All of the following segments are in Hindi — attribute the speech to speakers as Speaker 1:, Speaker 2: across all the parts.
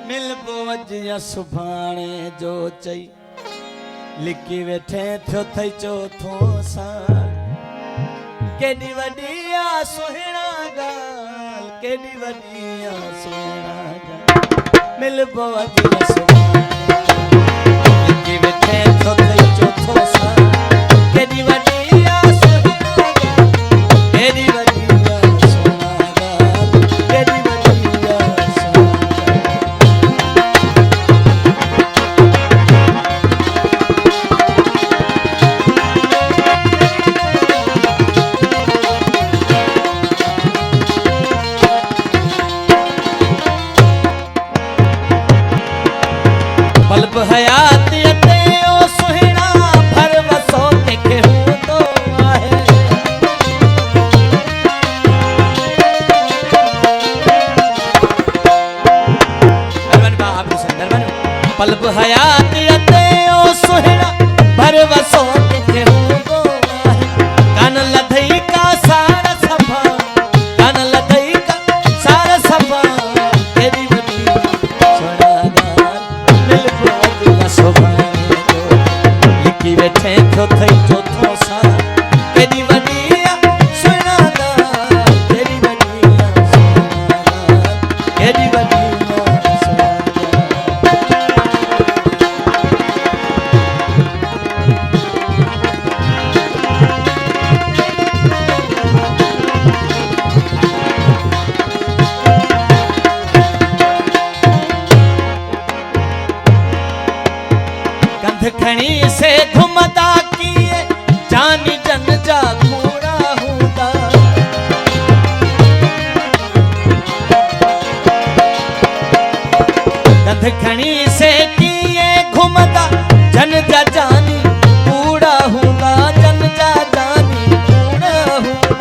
Speaker 1: मिलबो अजिया सुभाणे जो चई लिखी वेठे थियो थई चौथो साल केडी वडिया सुहिणा गाल केडी वडिया सुहिणा गाल मिलबो अजिया सुभाणे लिखी वेठे थियो थई चौथो साल केडी वडिया सुहिणा गाल केडी वडिया सुहिणा गाल केडी वडिया बल्ब हयात अते ओ सुहिणा भर वसो तंहिंखे हूंदो आहे बल्ब हयात अते ओ सुहिणा भर वसो तंहिंखे हूंदो आहे कान लधई का सार सभा कान लधई का सार सभा केडी वडी सुहिणा लिखी वेठे थियो थई चौथो साल केडी वडिया सुहिणा गाल केडी वडिया सुहिणा गाल केडी वडिया सुहिणा कंध खणी से घुमदा किए जानी जन जा कूड़ा हूंदा कंध खणी से किए घुमदा जन जा जानी कूड़ा हूंदा जन जा जानी कूड़ा हूंदा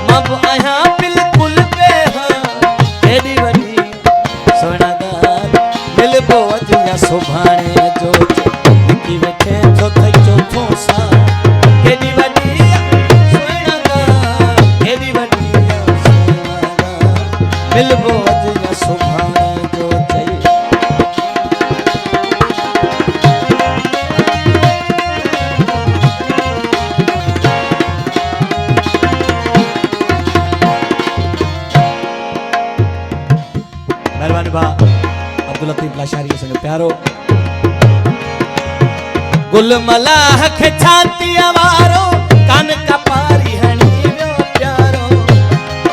Speaker 1: मब आया बिल्कुल बेहाल केडी वडी सुहिणा गाल मिलबो अजिया सुभाणे जो लिखी वेठे थियो थई चौथो साल केडी वडिया सुहिणा गाल केडी वडिया सुहिणा गाल मिलबो अजिया सुभाणे जो चई मेहरबानी बा अब्दुल लतीफ लाशारी संग प्यारो गुल मलाह खे छाती वारो कान कपारी हणी वियो प्यारो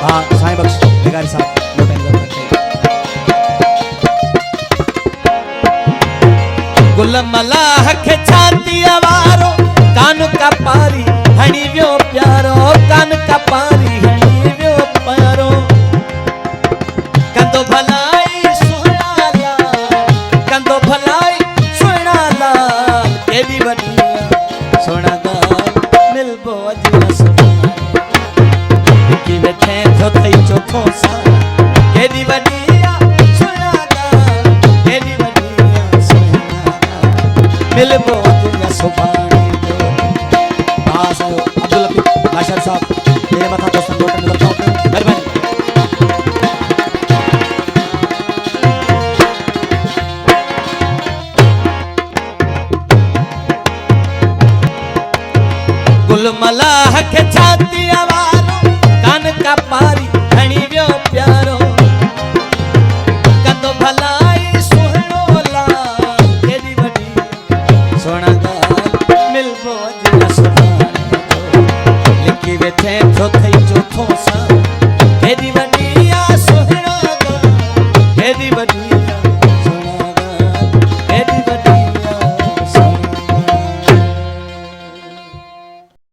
Speaker 1: हां साईं बख्श निगारी साहब गुल मलाह खे छाती वारो कान कपारी हणी वियो प्यारो कान कपारी हणी वियो प्यारो कंदो भलाई सुहिणा लाल कंदो भलाई सुहिणा लाल केडी वडिया सुहिणा गाल मिलबो अजिया सुभाणे लिखी वेठे थियो थई चौथो साल केडी वडिया सुहिणा गाल केडी वडिया सुहिणा गाल मिलबो अजिया सुभाणे पास आयो अब्दुल लतीफ लाशारी साहब मेरे मथा दोस्तन लोटन लताओ मेहरबानी गुल मलाह खे छाती वारो कान कपारी हणी वियो प्यारो कंदो भलाई सुहिणो लाल केडी वडी सुहिणा गाल मिलबो अजिया सुभाणे लिखी वेठे थियो थई चौथो साल